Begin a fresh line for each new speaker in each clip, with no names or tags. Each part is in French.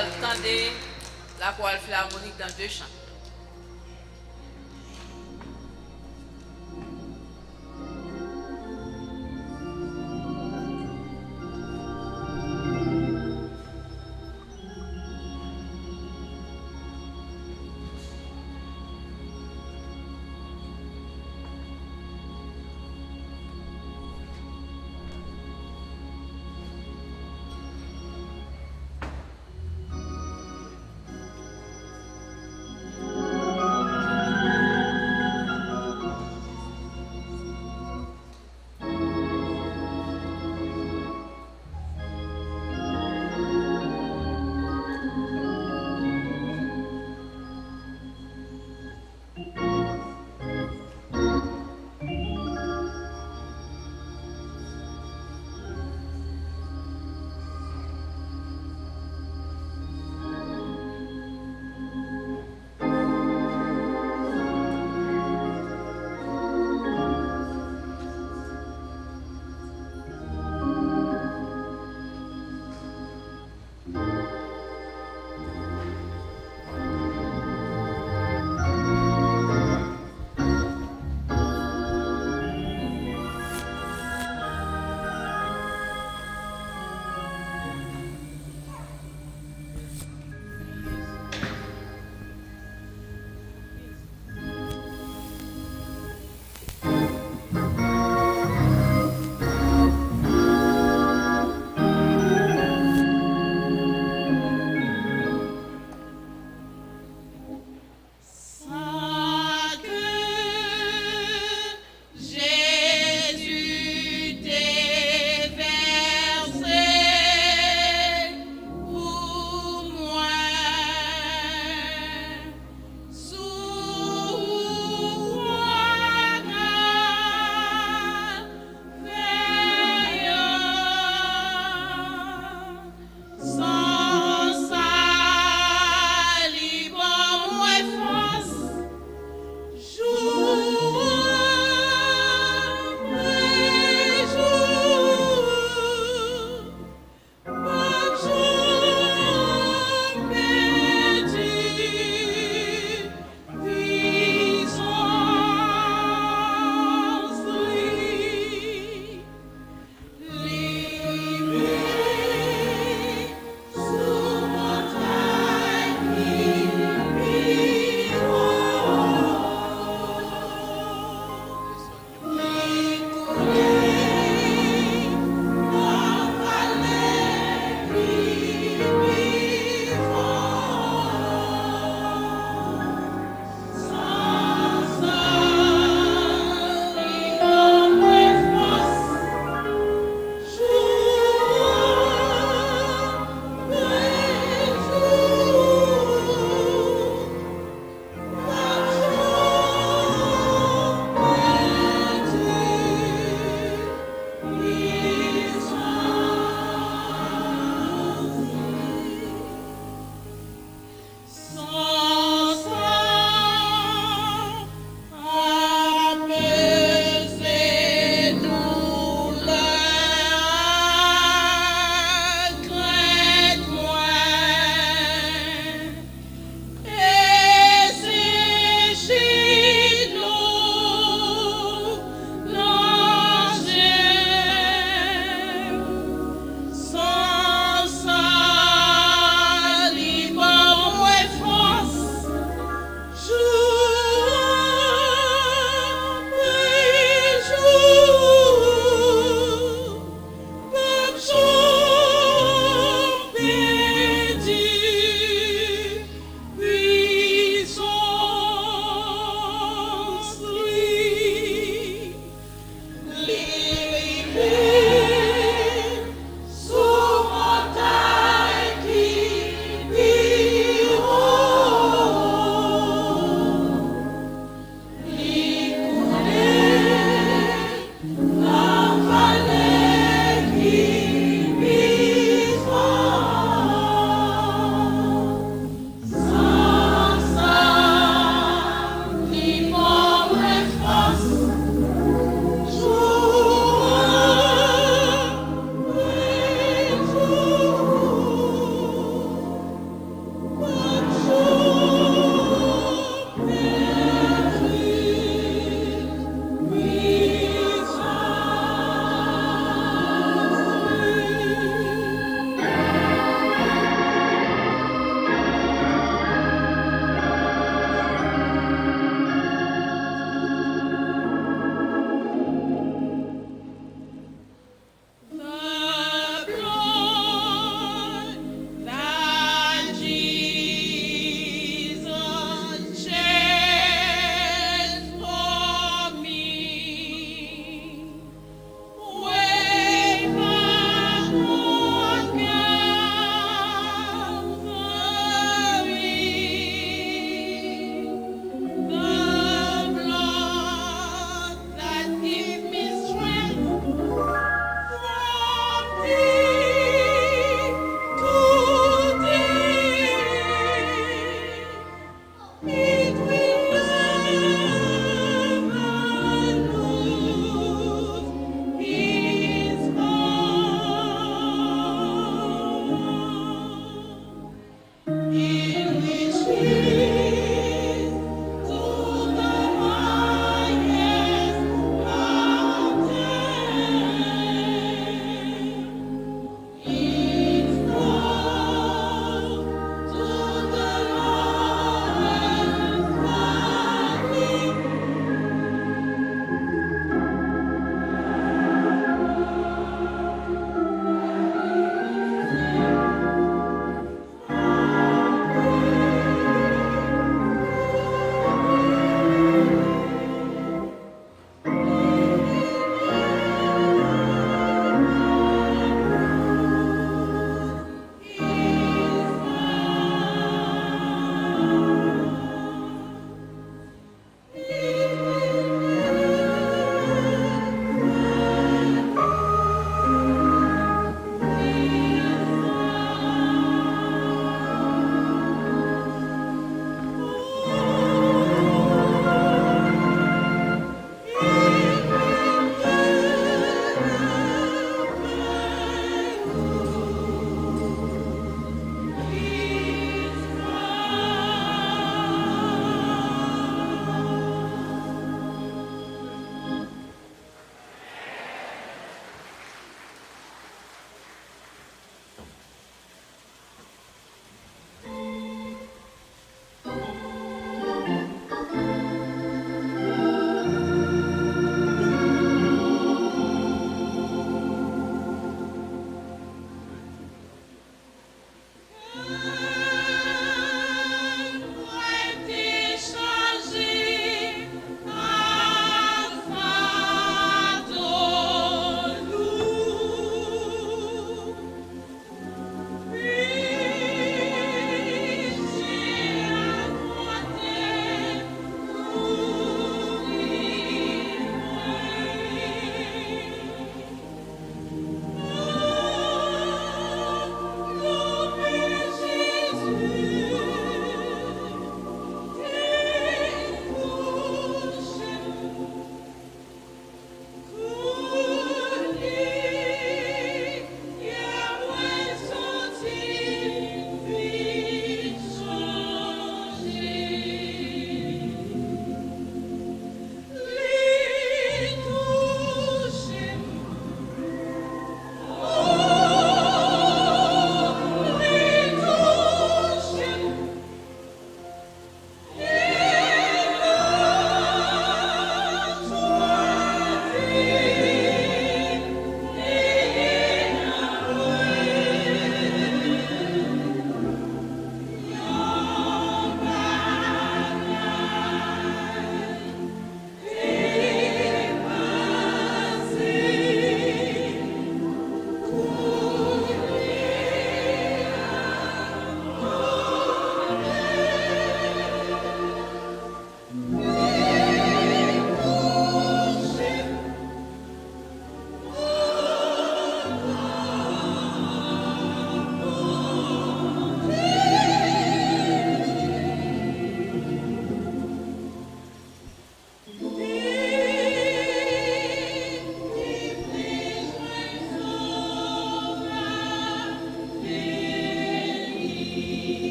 entendre la chorale philharmonique dans deux chants.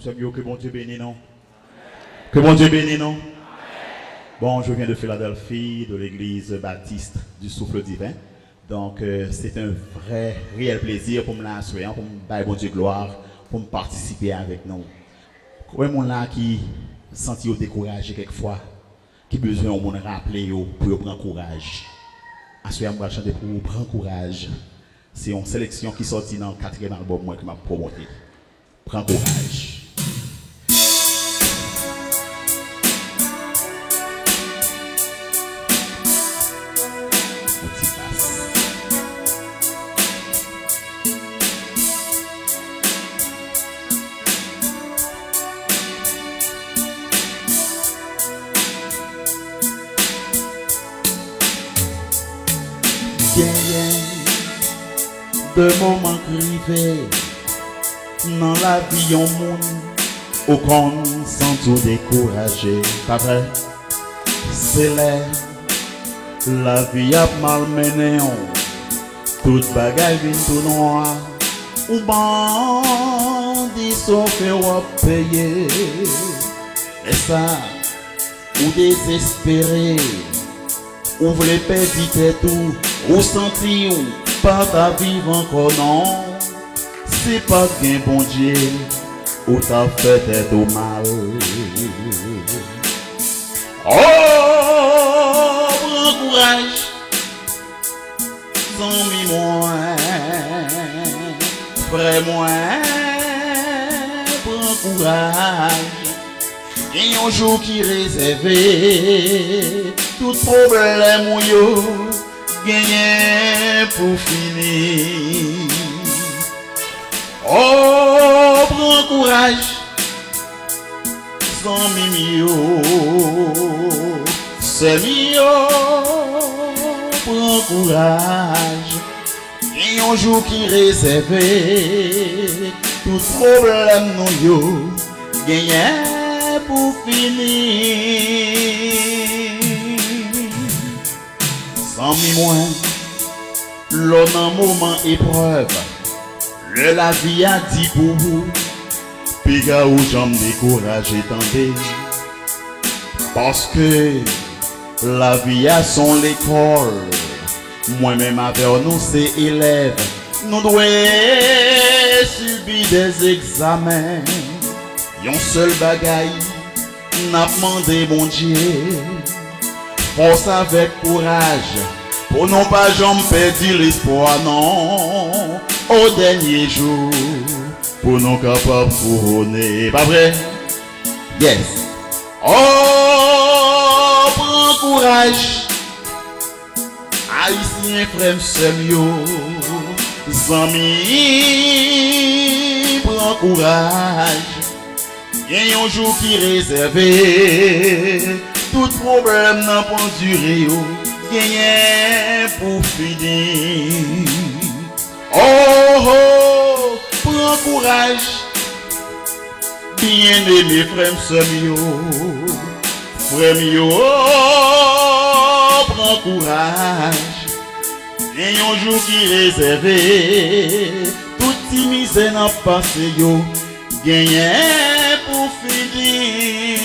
Seigneur, que bon Dieu bénisse, non? Que bon Dieu bénisse, non? Bon, je viens de Philadelphie, de l'église baptiste du souffle divin. Donc, c'est un vrai, réel plaisir pour me l'assurer, pour me faire bon Dieu gloire, pour me participer avec nous. Quoi, mon là qui senti découragé quelquefois, qui besoin de me rappeler pour prendre courage. Assurer, je vais chanter pour prendre courage. C'est une sélection qui sortit dans le 4e album moi, qui m'a promoté. Prends courage. De moments privés dans la vie au monde au qu'on sans tout décourager, pas vrai? C'est la vie a malmené, toute bagaille vient tout noir, ou bandit sauf ou payer, et ça, ou désespéré, ou voulez perdre tout, ou sentir pas ta vivre encore non, c'est pas bien bon Dieu ou t'as fait tout mal. Oh, prends courage, sans mi moins, frère moins, prends courage. Il y a un jour qui réservé tout problème ou yo. Gagner pour finir. Oh, prends courage, sans mimio, c'est mio. Prends courage, il y a un jour qui réservé tout problème nous yo. Gagner pour finir. Sans mi moins, l'on en moment épreuve, la vie a dit pour vous, puis gars où j'en décourage étendez, parce que la vie a son l'école, moi-même avec nous c'est élèves, nous devons subir des examens, yon seul bagaille, n'a demandé mon Dieu. Force avec courage, pour non pas jamais perdre l'espoir, non, au dernier jour, pour non capable couronner, pas vrai? Yes. Oh, prends courage, haïtien frère semio, amis, prends courage, il y a un jour qui réservé. Tout problème n'a pas duré, gagné pour finir. Oh, oh, prends courage, bien aimé frère Semio, frère mio, prends courage. Il y a un jour qui réservé, toute misère n'a pas passé, gagné pour finir.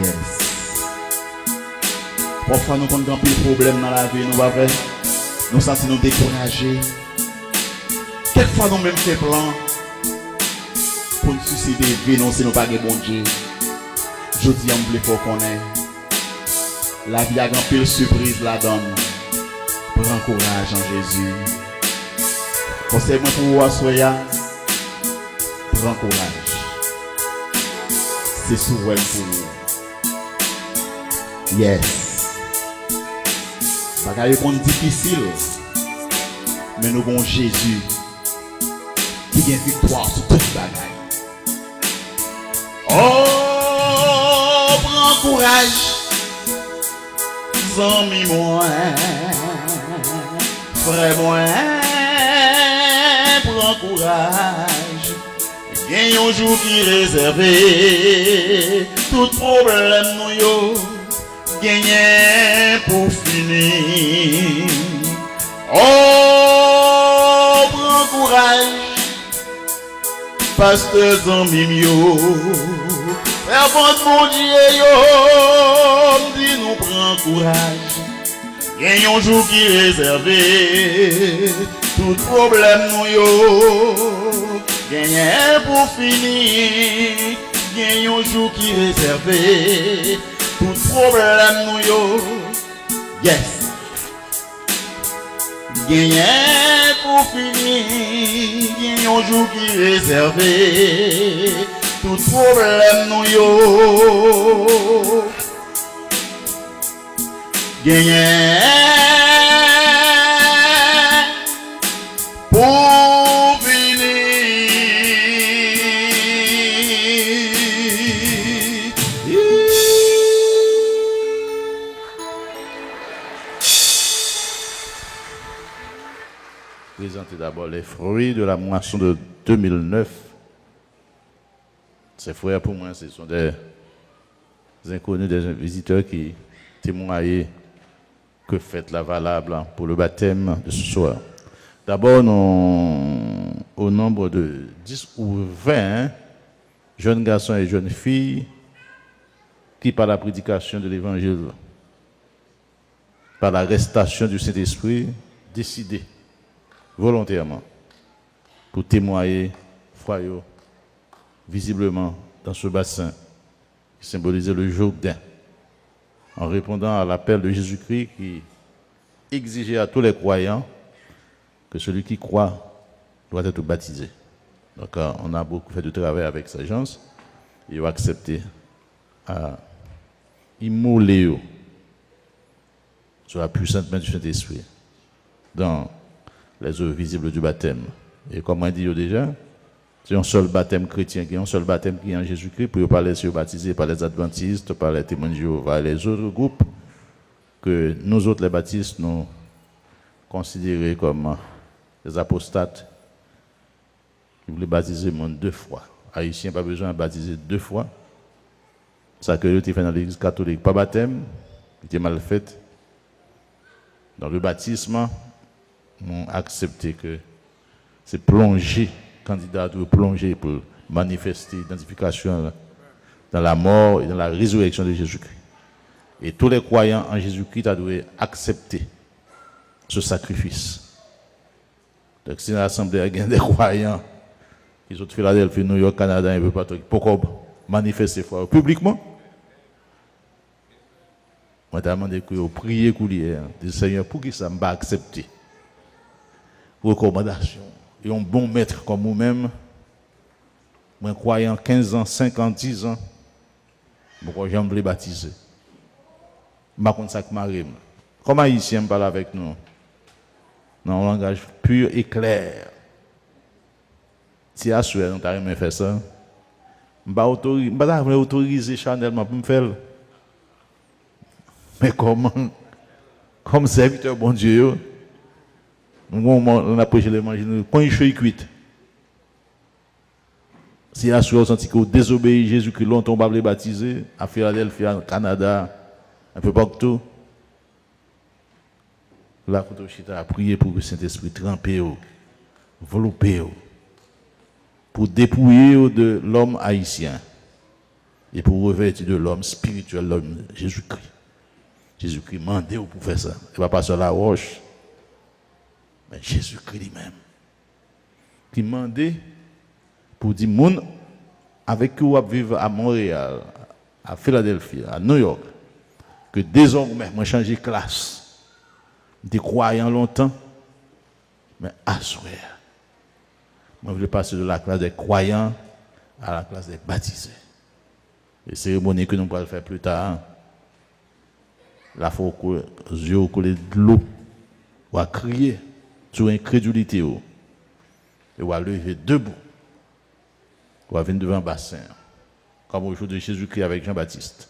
Yes. Parfois nous avons plus de problèmes dans la vie, nous va vrai. Nous sentons nous décourager. Quelquefois nous même fait plan pour nous suicider, non si nous pas de bon Dieu. Je dis on voulait faut qu'on ait. La vie a grand pile surprise la donne. Prends courage en Jésus. Conseille-moi pour vous asseoir. Prends courage. C'est souvent pour nous. Yes. Bagaille est difficile. Mais nous avons Jésus qui a victoire sur toute bagaille. Oh, prends courage. Zami moi, frère moi, prends courage. Il y a un jour qui est réservé, tout problème nous yo, gagné pour finir. Oh, prends courage, pasteurs en mimio. Avant mon Dieu, yo, dit nous prend courage. Gagne un jour qui réservé, tout problème nous yo. Gagne pour finir, gagne un jour qui réservé, tout problème nous yo. Yes. Gagne pour finir, gagne un jour qui réservé, tout problème nous yo. Gagne pour finir.
Présenter d'abord les fruits de la moisson de 2009. Ces frères, pour moi, ce sont des inconnus, des visiteurs qui témoignent que fête la valable pour le baptême de ce soir. D'abord, au nombre de 10 ou 20 jeunes garçons et jeunes filles qui, par la prédication de l'évangile, par l'arrestation du Saint-Esprit, décidé volontairement pour témoigner froyo visiblement dans ce bassin qui symbolisait le Jourdain, en répondant à l'appel de Jésus-Christ qui exigeait à tous les croyants que celui qui croit doit être baptisé. Donc on a beaucoup fait de travail avec ces gens et ils ont accepté à immoler sur la puissante main du Saint-Esprit dans les œuvres visibles du baptême. Et comme on dit déjà, c'est un seul baptême chrétien, qui est un seul baptême qui est en Jésus-Christ, pour ne pas les baptisés par les adventistes, par les témoins de Jéhovah et les autres groupes, que nous autres, les baptistes, nous considérés comme des apostates qui voulaient baptiser le monde 2 fois. Haïtiens, pas besoin de baptiser 2 fois. Ça que tu fait dans l'église catholique, pas baptême, qui était mal fait. Dans le baptisme, nous accepté que c'est plonger, candidat doit plonger pour manifester l'identification dans la mort et dans la résurrection de Jésus-Christ. Et tous les croyants en Jésus-Christ doivent accepter ce sacrifice. Donc si l'Assemblée a des croyants qui sont de Philadelphie, New York, Canada, un peu partout, pourquoi manifester foi publiquement? Moi, je demandé que vous priez coulier, dit Seigneur, pour qui ça m'a accepté? Recommandation. Et un bon maître comme vous-même, moi croyant 15 ans, 5 ans, 10 ans, pourquoi j'aime les baptiser? Je ne sais pas ça qui m'arrive. Comme Haïtien parle avec nous, dans un langage pur et clair. Si à souhait, nous avons fait ça, je ne vais pas autoriser charnellement pour me faire. Mais comme serviteur bon Dieu, on a prêché l'évangile, quand il est cuit. Si à souhait, on senti que vous désobéissez Jésus-Christ, longtemps, on va baptiser, à Philadelphie, au Canada, un peu partout. Là, Kotochita a prié pour que le Saint-Esprit trempe, enveloppe, pour dépouiller de l'homme haïtien et pour revêtir de l'homme spirituel, l'homme Jésus-Christ. Jésus-Christ mandé pour faire ça. Il ne va pas sur la roche, mais Jésus-Christ lui-même. Qui mandé pour dire, moun avec qui vous vivre à Montréal, à Philadelphie, à New York, que désormais, moi changé de classe. Des croyants longtemps, mais à souhait. Moi, je vais passer de la classe des croyants à la classe des baptisés. Les cérémonies que nous pourrons faire plus tard, la fois que les yeux coulent de l'eau, ou à crier sur incrédulité, et ou à lever debout, ou à venir devant un bassin, comme au jour de Jésus-Christ avec Jean-Baptiste.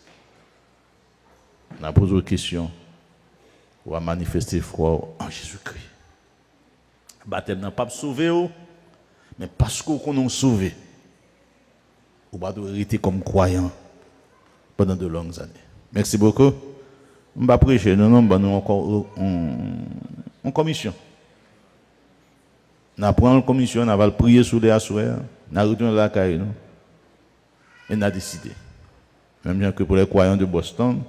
On a posé une question. Ou à manifester foi en Jésus-Christ. Le baptême n'a pas sauvé, mais parce qu'on nous sauvé, on va rester comme croyant pendant de longues années. Merci beaucoup. On va prêcher, nous avons encore en commission. Nous prenons la commission, on va prier sur les assureurs. On a retourné la caille, nous. Et on a décidé. Même bien que pour les croyants de Boston,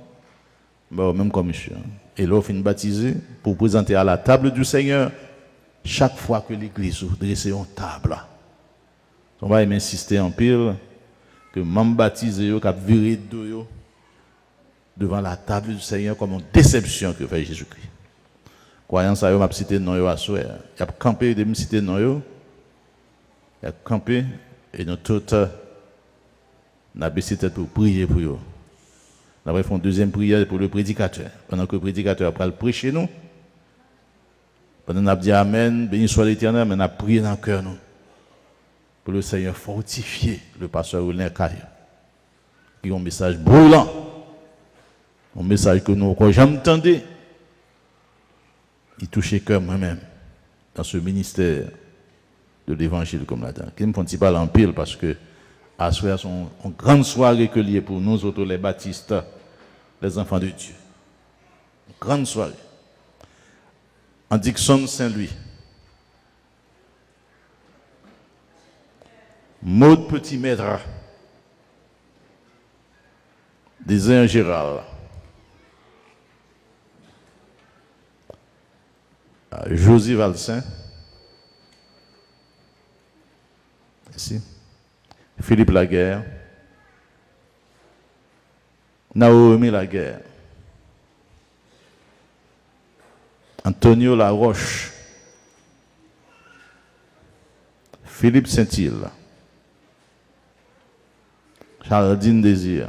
même commission. Et là, on finit baptiser pour présenter à la table du Seigneur chaque fois que l'église dresse une table. On va insister en pile que même baptisé, qui a viré devant la table du Seigneur comme une déception que fait Jésus-Christ. Croyant ça, m'a cité non yo à souhait. Il a campé de me citer non yo. Il a campé et nous tout n'a baissé tête pour prier pour eux. Nous avons fait une deuxième prière pour le prédicateur. Pendant que le prédicateur a prêché nous, pendant qu'on a dit Amen, béni soit l'Éternel, mais on a prié dans le cœur nous. Pour le Seigneur fortifier le pasteur Wilner Caille. Qui a un message brûlant. Un message que nous n'avons jamais entendu. Il touchait cœur moi-même dans ce ministère de l'évangile comme là-dedans. Qui me font parler en pile parce que à ce soir, sont une grande soirée que liée pour nous autres les baptistes, les enfants de Dieu. Une grande soirée. En Dixon Saint-Louis. Maud Petit-Maître. Des Gérald. Josie Valsin. Ici. Philippe Laguerre. Naomi Laguerre. Antonio Laroche. Philippe Saint-Île. Charles-Dine Désir.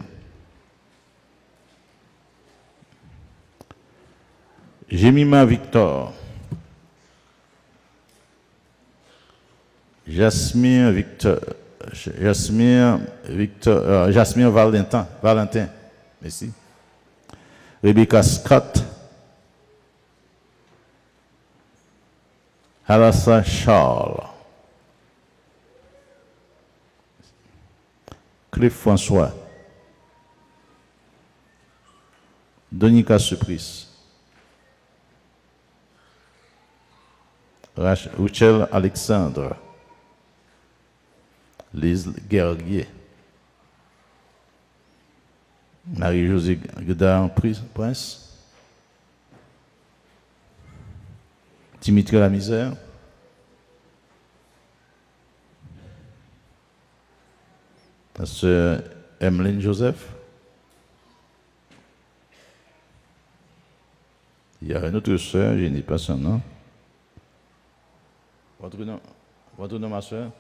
Jemima Victor. Jasmine Valentin. Merci. Rebecca Scott. Halassa Charles. Cliff François. Donica Supris. Rachel Alexandre. Lise Guerrier. Marie-Josée Godard Prince. Dimitri La Misère. La sœur Emeline Joseph. Il y a une autre sœur, je n'ai pas son nom. Votre nom, ma sœur?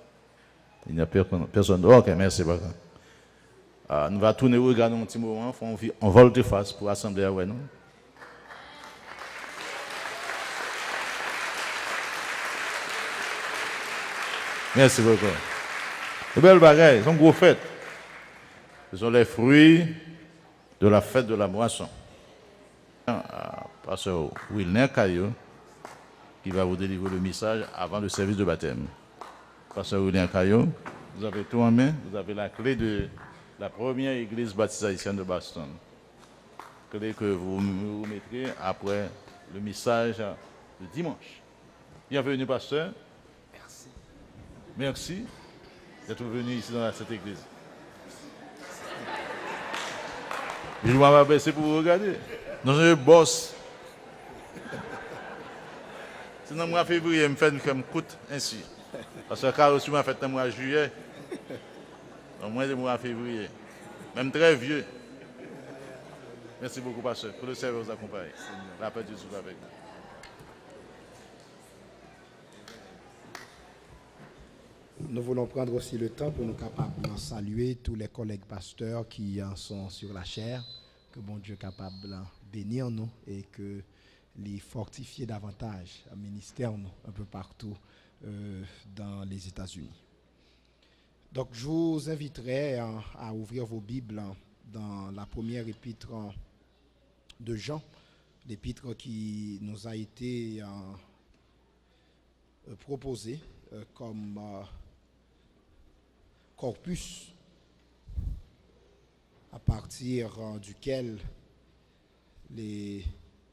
Il n'y a personne. Ok, merci beaucoup. Nous allons tourner regarder un petit moment, on volte face pour assembler avec nous. Merci beaucoup. C'est belle bagaille, c'est une grosse fête. Ce sont les fruits de la fête de la moisson. Pasteur Wilner Caillot qui va vous délivrer le message avant le service de baptême. Pasteur Wilner Caillot, vous avez tout en main, vous avez la clé de la première église baptiste haïtienne de Boston. Clé que vous mettrez après le message de dimanche. Bienvenue, pasteur.
Merci.
Merci d'être venu ici dans cette église. Je vais m'abaisser pour vous regarder. Dans un boss. Sinon, moi, en février, je me fais comme coûte ainsi. Parce que Carlos m'a fait un mois en juillet. Au moins de mois en février. Même très vieux. Merci beaucoup, pasteur. Que le Seigneur vous accompagne. La paix de Dieu soit avec vous.
Nous voulons prendre aussi le temps pour nous capables de saluer tous les collègues pasteurs qui en sont sur la chair. Que bon Dieu capable de bénir nous et que les fortifier davantage à ministère nous un peu partout dans les États-Unis. Donc je vous inviterai à ouvrir vos Bibles dans la première épître de Jean, l'épître qui nous a été proposée comme corpus à partir duquel les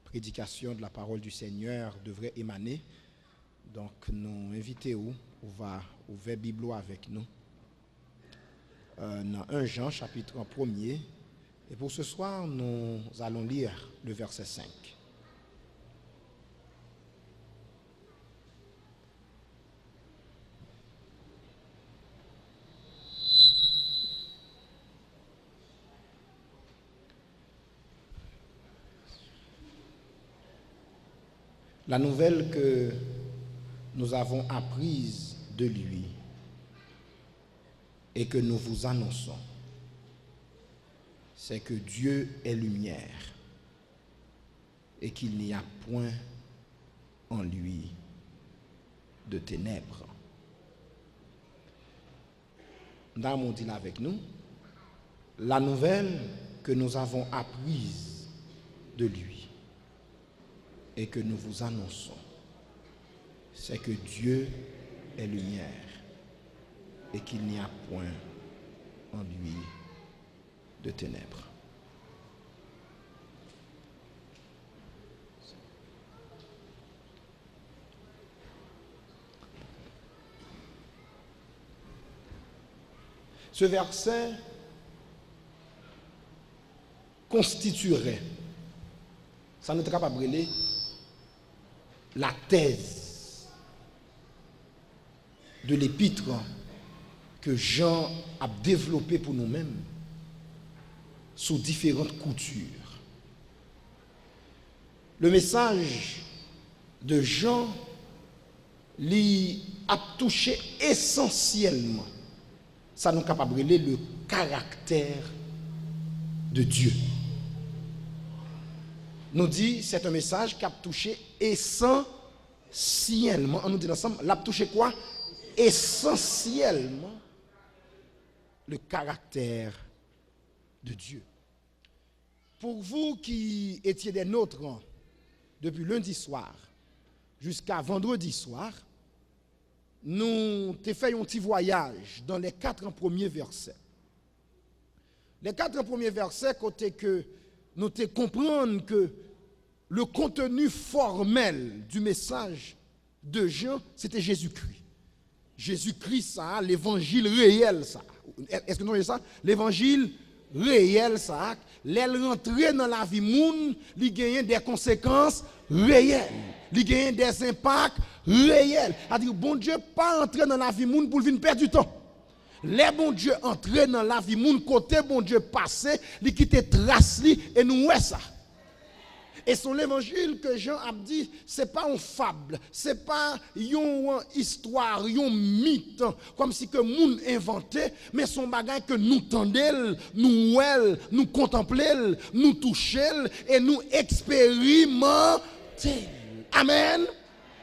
prédications de la parole du Seigneur devraient émaner. Donc, nous invitons, on va ouvrir Bible avec nous dans 1 Jean, chapitre 1er. Et pour ce soir, nous allons lire le verset 5. La nouvelle que nous avons apprise de lui et que nous vous annonçons, c'est que Dieu est lumière et qu'il n'y a point en lui de ténèbres. Dame, on dit là avec nous, la nouvelle que nous avons apprise de lui et que nous vous annonçons, c'est que Dieu est lumière et qu'il n'y a point en lui de ténèbres. Ce verset constituerait, ça nous est capable de brûler, la thèse de l'épître que Jean a développée pour nous-mêmes sous différentes coutures. Le message de Jean lui a touché essentiellement, ça nous est capable de brûler, le caractère de Dieu. Nous dit, c'est un message qui a touché essentiellement, on nous dit ensemble, l'a touché quoi? Essentiellement le caractère de Dieu. Pour vous qui étiez des nôtres depuis lundi soir jusqu'à vendredi soir, nous t'ai fait un petit voyage dans les 4 premiers versets. Les 4 premiers versets, côté que nous te comprendre que le contenu formel du message de Jean, c'était Jésus-Christ. Jésus-Christ, ça, l'évangile réel, ça. Est-ce que nous voyez ça? L'évangile réel, ça. L'aile rentrer dans la vie moun, il gagne des conséquences réelles. Il gagne des impacts réels. C'est-à-dire, bon Dieu, pas entrer dans la vie moun pour venir perdre du temps. Les bon Dieu entrer dans la vie moun côté bon Dieu passé, li quitter trace li et nous ouais ça. Et son l'évangile que Jean a dit, c'est pas une fable, c'est pas une histoire, un mythe comme si que moun inventé, mais son bagage que nous tendel, nous ouais, nous contempler, nous toucher et nous expérimenter. Amen.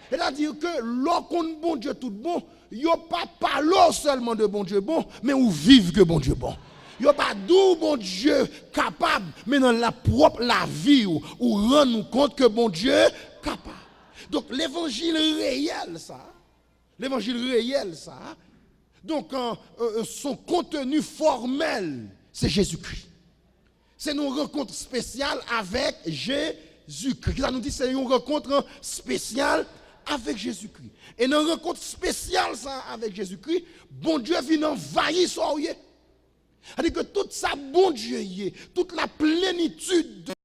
C'est-à-dire que lorsqu'on bon Dieu tout bon, yo pas parler seulement de bon Dieu bon, mais ou vivre que bon Dieu bon. Yo pas d'où bon Dieu capable, mais dans la propre la vie ou rendre nous compte que bon Dieu capable. Donc l'évangile réel ça, donc son contenu formel, c'est Jésus-Christ. C'est une rencontre spéciale avec Jésus-Christ. Ça nous dit c'est une rencontre spéciale avec Jésus-Christ. Et dans une rencontre spéciale ça avec Jésus-Christ, bon Dieu vient envahir son. C'est-à-dire que tout ça, bon Dieu, toute la plénitude